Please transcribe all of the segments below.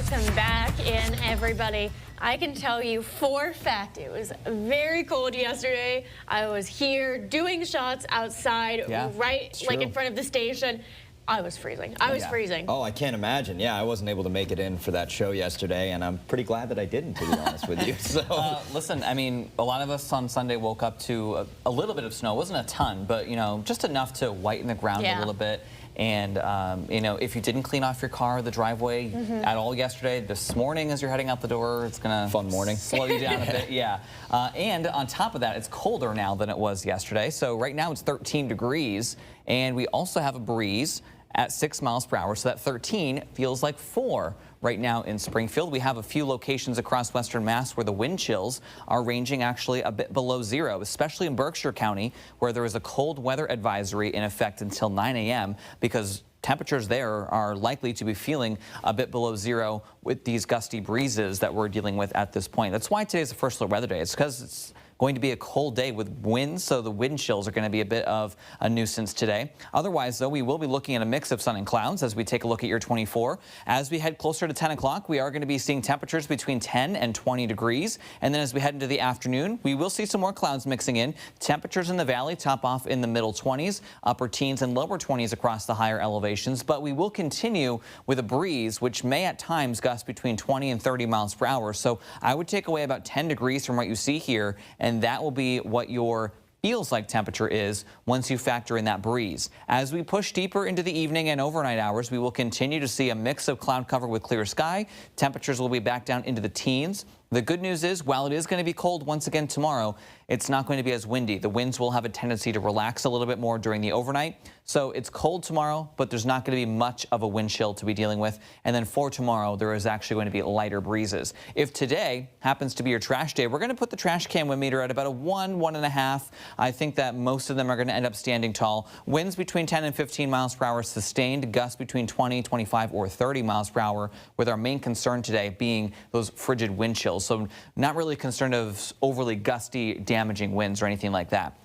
Welcome back in, everybody. I can tell you for a fact it was very cold yesterday. I was here doing shots outside, right like in front of the station. I was freezing. I was freezing. Oh, I can't imagine. Yeah, I wasn't able to make it in for that show yesterday, and I'm pretty glad that I didn't, to be honest with you. So, listen, I mean, a lot of us on Sunday woke up to a little bit of snow. It wasn't a ton, but, you know, just enough to whiten the ground a little bit. And, you know, if you didn't clean off your car, the driveway at all yesterday, this morning as you're heading out the door, it's going to fun morning. Slow you down a bit, and on top of that, it's colder now than it was yesterday. So right now it's 13 degrees, and we also have a breeze at 6 miles per hour, so that 13 feels like 4 right now in Springfield. We have a few locations across western Mass where the wind chills are ranging actually a bit below 0, especially in Berkshire County, where there is a cold weather advisory in effect until 9 a.m. because temperatures there are likely to be feeling a bit below 0 with these gusty breezes that we're dealing with at this point. That's why today's the first low weather day. It's because it's going to be a cold day with winds, so the wind chills are going to be a bit of a nuisance today. Otherwise, though, we will be looking at a mix of sun and clouds as we take a look at your 24. As we head closer to 10 o'clock, we are going to be seeing temperatures between 10 and 20 degrees. And then as we head into the afternoon, we will see some more clouds mixing in. Temperatures in the valley top off in the middle 20s, upper teens and lower 20s across the higher elevations. But we will continue with a breeze, which may at times gust between 20 and 30 miles per hour. So I would take away about 10 degrees from what you see here, and that will be what your feels like temperature is once you factor in that breeze. As we push deeper into the evening and overnight hours, we will continue to see a mix of cloud cover with clear sky. Temperatures will be back down into the teens. The good news is, while it is going to be cold once again tomorrow, it's not going to be as windy. The winds will have a tendency to relax a little bit more during the overnight. So it's cold tomorrow, but there's not going to be much of a wind chill to be dealing with. And then for tomorrow, there is actually going to be lighter breezes. If today happens to be your trash day, we're going to put the trash can wind meter at about a 1.5. I think that most of them are going to end up standing tall. Winds between 10 and 15 miles per hour sustained, gusts between 20, 25, or 30 miles per hour, with our main concern today being those frigid wind chills. So not really concerned of overly gusty, damaging winds or anything like that.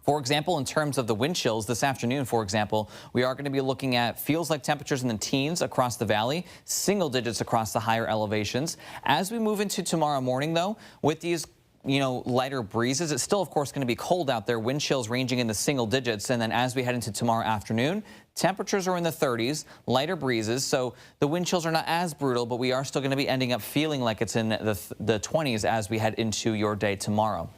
For example, in terms of the wind chills this afternoon, for example, we are going to be looking at feels like temperatures in the teens across the valley, single digits across the higher elevations. As we move into tomorrow morning, though, with these lighter breezes, it's still, of course, going to be cold out there, wind chills ranging in the single digits. And then as we head into tomorrow afternoon, temperatures are in the 30s, lighter breezes. So the wind chills are not as brutal, but we are still going to be ending up feeling like it's in the 20s as we head into your day tomorrow.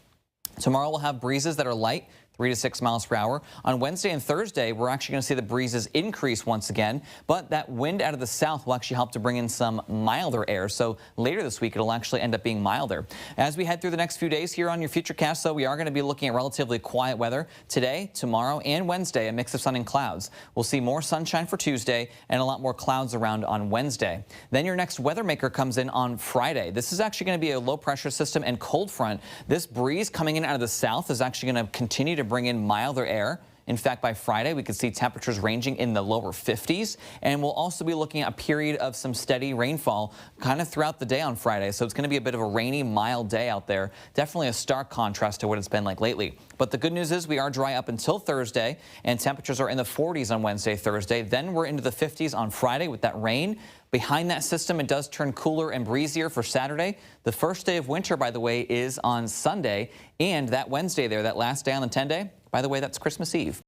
Tomorrow we'll have breezes that are light, 3 to 6 miles per hour. On Wednesday and Thursday, we're actually going to see the breezes increase once again, but that wind out of the south will actually help to bring in some milder air. So later this week, it'll actually end up being milder. As we head through the next few days here on your Futurecast, so we are going to be looking at relatively quiet weather today, tomorrow, and Wednesday, a mix of sun and clouds. We'll see more sunshine for Tuesday and a lot more clouds around on Wednesday. Then your next weather maker comes in on Friday. This is actually going to be a low pressure system and cold front. This breeze coming in out of the south is actually going to continue to bring in milder air. In fact, by Friday, we could see temperatures ranging in the lower 50s, and we'll also be looking at a period of some steady rainfall kind of throughout the day on Friday. So it's going to be a bit of a rainy, mild day out there. Definitely a stark contrast to what it's been like lately. But the good news is we are dry up until Thursday, and temperatures are in the 40s on Wednesday, Thursday. Then we're into the 50s on Friday with that rain. Behind that system, it does turn cooler and breezier for Saturday. The first day of winter, by the way, is on Sunday. And that Wednesday there, that last day on the 10-day, by the way, that's Christmas Eve.